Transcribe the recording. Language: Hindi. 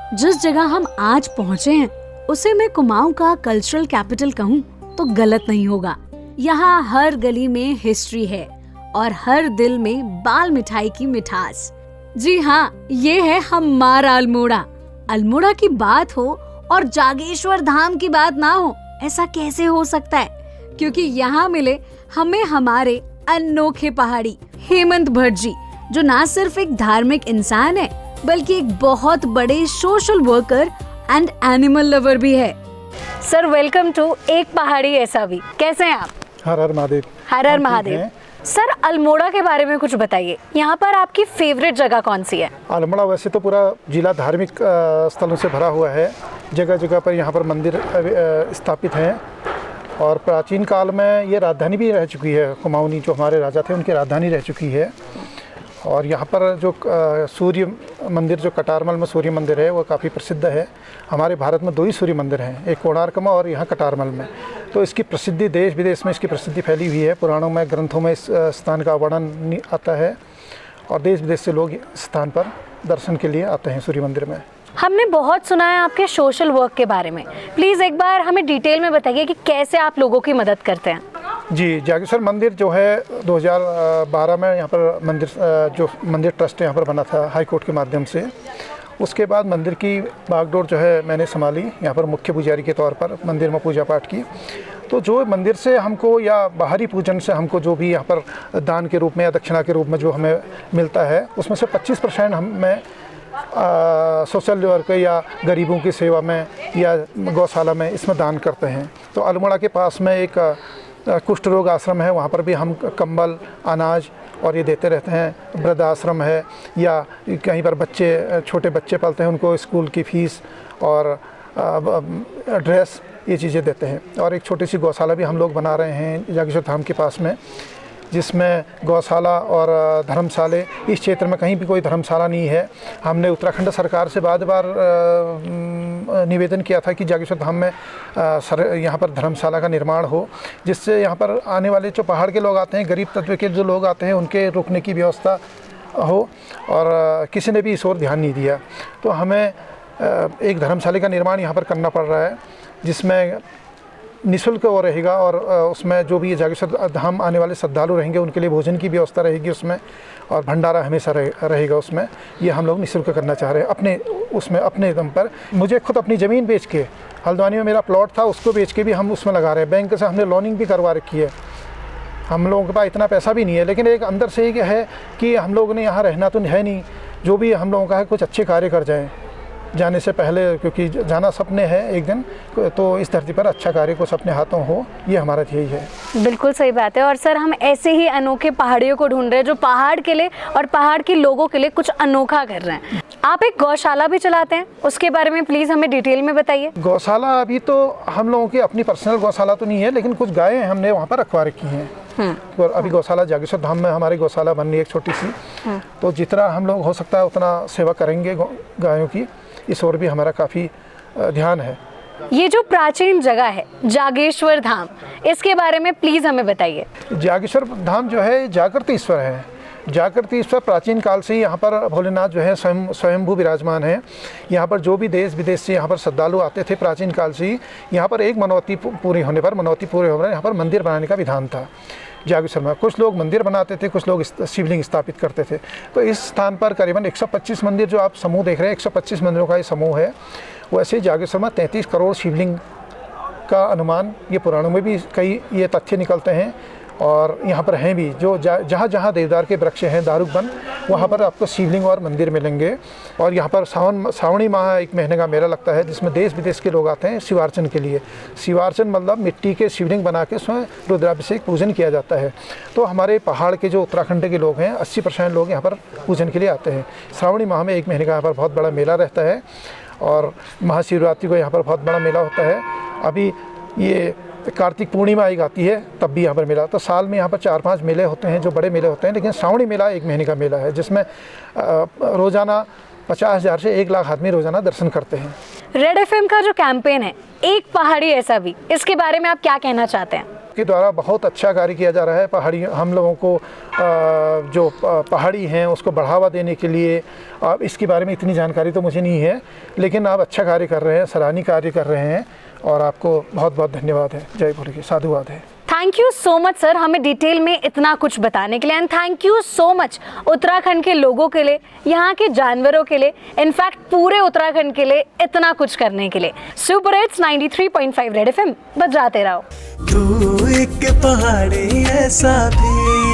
जिस जगह हम आज पहुँचे हैं उसे मैं कुमाऊं का कल्चरल कैपिटल कहूँ तो गलत नहीं होगा। यहाँ हर गली में हिस्ट्री है और हर दिल में बाल मिठाई की मिठास। जी हाँ, ये है हमारा अल्मोड़ा। अल्मोड़ा की बात हो और जागेश्वर धाम की बात ना हो, ऐसा कैसे हो सकता है? क्योंकि यहाँ मिले हमें हमारे अनोखे पहाड़ी हेमंत भट्ट जी, जो ना सिर्फ एक धार्मिक इंसान है बल्कि एक बहुत बड़े social worker and animal lover भी है। सर वेलकम टू एक पहाड़ी ऐसा भी। कैसे हैं आप? हर हर महादेव। हर हर महादेव। सर अल्मोड़ा के बारे में कुछ बताइए, यहाँ पर आपकी फेवरेट जगह कौन सी है? अल्मोड़ा वैसे तो पूरा जिला धार्मिक स्थलों से भरा हुआ है। जगह जगह पर यहाँ पर मंदिर स्थापित हैं और प्राचीन काल में ये राजधानी भी रह चुकी है। कुमाऊनी जो हमारे राजा थे उनकी राजधानी रह चुकी है। और यहाँ पर जो सूर्य मंदिर, जो कटारमल में सूर्य मंदिर है, वो काफ़ी प्रसिद्ध है। हमारे भारत में 2 ही सूर्य मंदिर हैं, एक कोणार्क में और यहाँ कटारमल में। तो इसकी प्रसिद्धि देश विदेश में इसकी प्रसिद्धि फैली हुई है। पुराणों में, ग्रंथों में इस स्थान का वर्णन आता है और देश विदेश से लोग इस स्थान पर दर्शन के लिए आते हैं सूर्य मंदिर में। हमने बहुत सुना है आपके सोशल वर्क के बारे में, प्लीज़ एक बार हमें डिटेल में बताइए कि कैसे आप लोगों की मदद करते हैं। जी, जागेश्वर मंदिर जो है 2012 में यहाँ पर मंदिर ट्रस्ट यहाँ पर बना था हाई कोर्ट के माध्यम से। उसके बाद मंदिर की बागडोर जो है मैंने संभाली, यहाँ पर मुख्य पुजारी के तौर पर मंदिर में पूजा पाठ की। तो जो मंदिर से हमको या बाहरी पूजन से हमको जो भी यहाँ पर दान के रूप में या दक्षिणा के रूप में जो हमें मिलता है, उसमें से 25% हमें सोशल वर्क या गरीबों की सेवा में या गौशाला में इसमें दान करते हैं। तो अल्मोड़ा के पास में एक कुष्ठ रोग आश्रम है, वहाँ पर भी हम कंबल, अनाज और ये देते रहते हैं। वृद्ध आश्रम है या कहीं पर छोटे बच्चे पलते हैं, उनको स्कूल की फ़ीस और ड्रेस, ये चीज़ें देते हैं। और एक छोटी सी गौशाला भी हम लोग बना रहे हैं जागेश्वर धाम के पास में, जिसमें गौशाला और धर्मशाले, इस क्षेत्र में कहीं भी कोई धर्मशाला नहीं है। हमने उत्तराखंड सरकार से बार निवेदन किया था कि जागेश्वर धाम में यहाँ पर धर्मशाला का निर्माण हो, जिससे यहाँ पर आने वाले जो पहाड़ के लोग आते हैं, गरीब तबके के जो लोग आते हैं, उनके रुकने की व्यवस्था हो। और किसी ने भी इस ओर ध्यान नहीं दिया। तो हमें एक धर्मशाला का निर्माण यहाँ पर करना पड़ रहा है, जिसमें निःशुल्क वो रहेगा और उसमें जो भी जागेश्वर धाम आने वाले श्रद्धालु रहेंगे उनके लिए भोजन की व्यवस्था रहेगी उसमें, और भंडारा हमेशा रहेगा उसमें। ये हम लोग निःशुल्क करना चाह रहे हैं अपने दम पर। मुझे खुद अपनी ज़मीन बेच के, हल्द्वानी में मेरा प्लॉट था, उसको बेच के भी हम उसमें लगा रहे हैं। बैंक से हमने लोनिंग भी करवा रखी है। हम लोगों के पास इतना पैसा भी नहीं है, लेकिन एक अंदर से ये है कि हम लोगों ने यहाँ रहना तो है नहीं, जो भी हम लोगों का है कुछ अच्छे कार्य कर जाएँ जाने से पहले, क्योंकि जाना सपने है एक दिन, तो इस धरती पर अच्छा कार्य कुछ अपने हाथों हो, ये हमारा यही है। बिल्कुल सही बात है। और सर हम ऐसे ही अनोखे पहाड़ियों को ढूंढ रहे हैं जो पहाड़ के लिए और पहाड़ के लोगों के लिए कुछ अनोखा कर रहे हैं। आप एक गौशाला भी चलाते हैं, उसके बारे में प्लीज़ हमें डिटेल में बताइए। गौशाला अभी तो हम लोगों की अपनी पर्सनल गौशाला तो नहीं है, लेकिन कुछ गायें हमने वहाँ पर रखवा रखी हैं। और अभी गौशाला जागेश्वर धाम में हमारी गौशाला बन रही है एक छोटी सी। तो जितना हम लोग हो सकता है उतना सेवा करेंगे गायों की, इस ओर भी हमारा काफ़ी ध्यान है। ये जो प्राचीन जगह है जागेश्वर धाम, इसके बारे में प्लीज़ हमें बताइए। जागेश्वर धाम जो है जागृत ईश्वर है। जागृत ईश्वर प्राचीन काल से ही यहाँ पर भोलेनाथ जो है स्वयंभू विराजमान है। यहाँ पर जो भी देश विदेश से यहाँ पर श्रद्धालु आते थे, प्राचीन काल से ही यहाँ पर एक मनौती पूरे होने पर यहाँ पर मंदिर बनाने का विधान था। जागेश्वर में कुछ लोग मंदिर बनाते थे, कुछ लोग शिवलिंग स्थापित करते थे। तो इस स्थान पर करीबन 125 मंदिर, जो आप समूह देख रहे हैं, 125 मंदिरों का ये समूह है। वैसे जागेश्वर में 33 करोड़ शिवलिंग का अनुमान, ये पुराणों में भी कई ये तथ्य निकलते हैं। और यहाँ पर हैं भी, जो जहाँ जहाँ देवदार के वृक्ष हैं, दारुक वन, वहाँ पर आपको शिवलिंग और मंदिर मिलेंगे। और यहाँ पर श्रावणी माह 1 महीने का मेला लगता है, जिसमें देश विदेश के लोग आते हैं शिवार्चन के लिए। शिवार्चन मतलब मिट्टी के शिवलिंग बना के उसमें रुद्राभिषेक पूजन किया जाता है। तो हमारे पहाड़ के जो उत्तराखंड के लोग हैं, 80% लोग यहाँ पर पूजन के लिए आते हैं। श्रावणी माह में 1 महीने का यहाँ पर बहुत बड़ा मेला रहता है। और महाशिवरात्रि को यहाँ पर बहुत बड़ा मेला होता है। अभी ये कार्तिक पूर्णिमा एक आती है, तब भी यहाँ पर मेला। तो साल में यहाँ पर 4-5 मेले होते हैं जो बड़े मेले होते हैं, लेकिन श्रावणी मेला 1 महीने का मेला है, जिसमें रोज़ाना 50,000 से 1 लाख आदमी रोज़ाना दर्शन करते हैं। रेड एफएम का जो कैंपेन है, एक पहाड़ी ऐसा भी, इसके बारे में आप क्या कहना चाहते हैं? के द्वारा बहुत अच्छा कार्य किया जा रहा है। पहाड़ी हम लोगों को जो पहाड़ी हैं उसको बढ़ावा देने के लिए, अब इसके बारे में इतनी जानकारी तो मुझे नहीं है, लेकिन आप अच्छा कार्य कर रहे हैं, सराहनीय कार्य कर रहे हैं और आपको बहुत बहुत धन्यवाद है। जय भोले की साधुवाद है। Thank you so much sir, हमें डिटेल में इतना कुछ बताने के लिए। And thank you so much Uttarakhand के लोगों के लिए, यहाँ के जानवरों के लिए, इनफैक्ट पूरे उत्तराखंड के लिए इतना कुछ करने के लिए। सुपर हिट्स 93.5 रेड एफएम बजाते रहो। तू एक पहाड़ी ऐसा भी